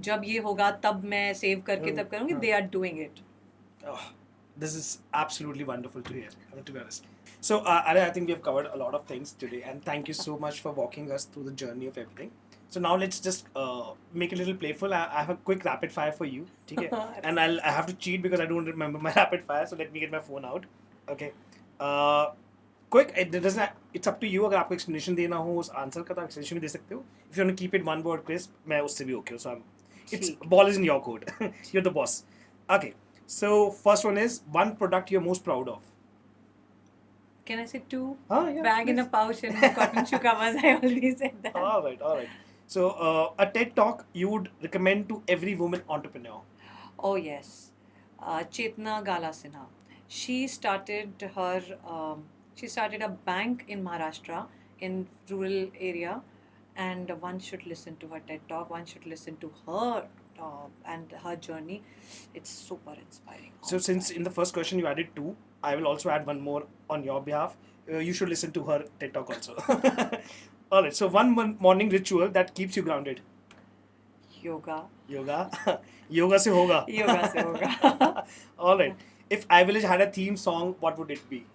जब ये होगा तब मैं save करके तब करूँगी. They are doing it. Oh, this is absolutely wonderful to hear, to be honest. So, Arya, I think we have covered a lot of things today, and thank you so much for walking us through the journey of everything. So now let's just make it a little playful. I have a quick rapid fire for you, okay? And I have to cheat because I don't remember my rapid fire. So let me get my phone out, okay? Quick. It's up to you. अगर आपको explanation देना हो उस answer का तो explanation भी दे सकते हो. If you want to keep it one word crisp, मैं उससे भी okay. So it's ठीक. ball is in your court. You're the boss. Okay. So first one is one product you're most proud of. Can I say two? Yeah, Bag in a pouch and cotton shoe covers. I already said that. All right. So a TED talk you would recommend to every woman entrepreneur. Oh yes, Chetna Gala Sinha. She started a bank in Maharashtra in rural area, and one should listen to her TED talk. One should listen to her and her journey. It's super inspiring. So since in the first question you added two, I will also add one more on your behalf. You should listen to her TED talk also. All right. So one morning ritual that keeps you grounded. Yoga. Yoga se hoga. Yoga se hoga. All right. If iVillage had a theme song, what would it be?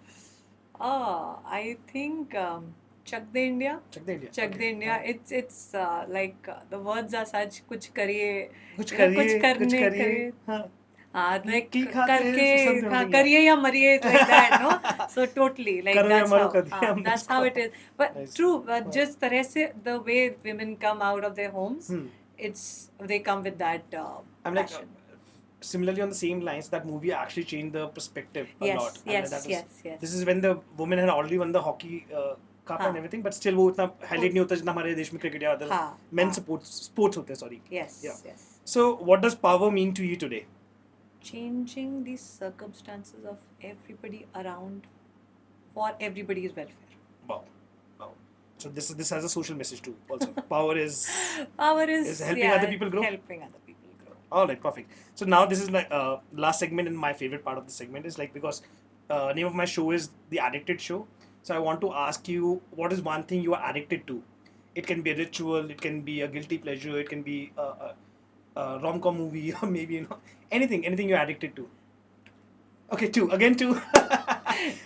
I think Chak De India. Chak De India. Chak Okay. De India. It's like the words are such. कुछ करिए. कुछ you know, करिए, कुछ करने कुछ करिए. करिए. हाँ. हाँ, like की खाते करके something हाँ, like करिए या मरिए, it's like that, no? So totally, like करो या that's मरो how, कर दिया हमने that's इसको. how it is. But Nice. true, जिस तरह से the way women come out of their homes, Hmm. they come with that I'm like passion. similarly on the same lines. That movie actually changed the perspective a Yes, lot. yes, that was, yes. This is when the women had already won the hockey cup हाँ. and everything, but still वो उतना highlight नहीं होता जितना हमारे देश में cricket या other हाँ, men हाँ. sports होते हैं. Sorry. Yes, Yeah. yes. So what does power mean to you today? Changing the circumstances of everybody around for everybody's welfare. Wow. So this has a social message too. Also, power is Power Is helping other people grow? Helping other people grow. all right. Perfect. So now this is my last segment, and my favorite part of the segment is like because name of my show is The Addicted Show. So I want to ask you, what is one thing you are addicted to? It can be a ritual, it can be a guilty pleasure, it can be a rom-com movie, or maybe anything you're addicted to. Okay, two.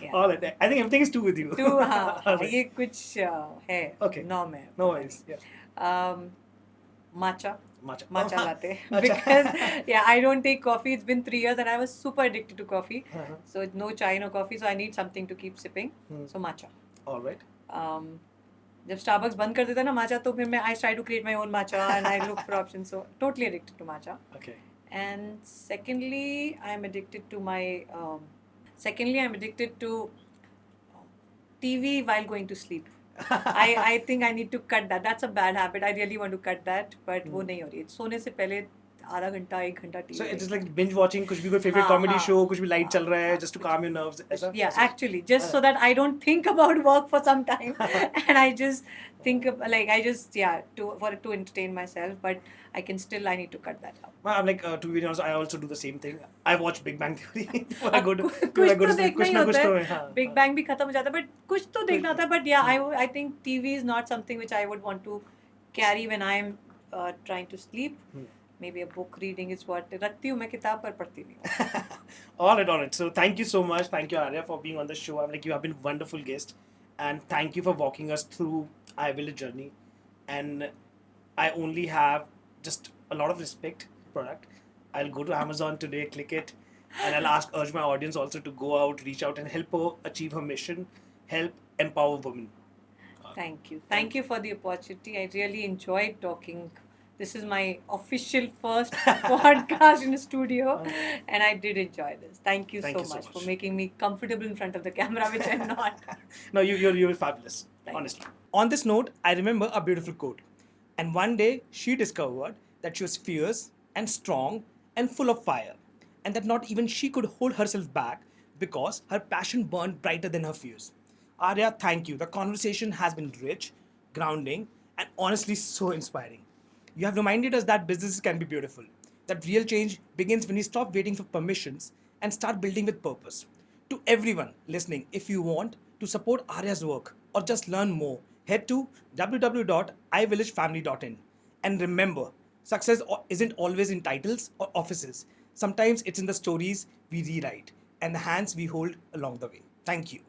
Yeah. All right. I think everything is two with you. तो हाँ All right. ये कुछ है Okay. Norm है. No worries. Yeah. Matcha. Matcha. Matcha latte. Matcha. Because yeah, I don't take coffee. It's been 3 years and I was super addicted to coffee. Uh-huh. So no chai, no coffee. So I need something to keep sipping. So matcha. All right. जब Starbucks बंद कर देता है ना matcha, तो फिर मैं I try to create my own matcha and I look for options. So totally addicted to matcha. Okay. And secondly, I'm addicted to I'm addicted to TV while going to sleep. I think I need to cut that. That's a bad habit. I really want to cut that, but वो नहीं हो रही है. सोने से पहले आधा घंटा 1 घंटा TV. So it's like binge watching. कुछ भी कोई favorite हाँ, comedy हाँ. show, कुछ भी light चल रहा है, just to calm your nerves. ऐसा? Yeah, actually, just so that I don't think about work for some time, and I just think of, like I just to entertain myself. But I need to cut that out. Well, I'm like to be honest, I also do the same thing. I watch Big Bang Theory before I go to कुछ I go तो to sleep. देखना कुछ ही ना कुछ होता तो है. हाँ. Big Bang भी खत्म हो जाता है, but कुछ तो देखना होता है. But yeah, I think TV is not something which I would want to carry when I am trying to sleep. Maybe a book reading is what रखती हूँ मैं किताब पर पढ़ती नहीं हूँ. All right. So thank you so much. Thank you, Arya, for being on the show. I'm like, you have been a wonderful guest, and thank you for walking us through iVillage journey. And I only have just a lot of respect for product. I'll go to Amazon today, click it, and I'll urge my audience also to go out, reach out, and help her achieve her mission, help empower women. Thank you. Thank you for the opportunity. I really enjoyed talking. This is my official first podcast in a studio, and I did enjoy this. Thank you, Thank so, you so much much. for making me comfortable in front of the camera, which I'm not. No, you're fabulous, Thank you. honestly. On this note, I remember a beautiful quote. And one day she discovered that she was fierce and strong and full of fire, and that not even she could hold herself back because her passion burned brighter than her fears. Arya, thank you. The conversation has been rich, grounding, and honestly so inspiring. You have reminded us that businesses can be beautiful, that real change begins when we stop waiting for permissions and start building with purpose. To everyone listening, if you want to support Arya's work or just learn more, head to www.ivillagefamily.in. And remember, success isn't always in titles or offices. Sometimes it's in the stories we rewrite and the hands we hold along the way. Thank you.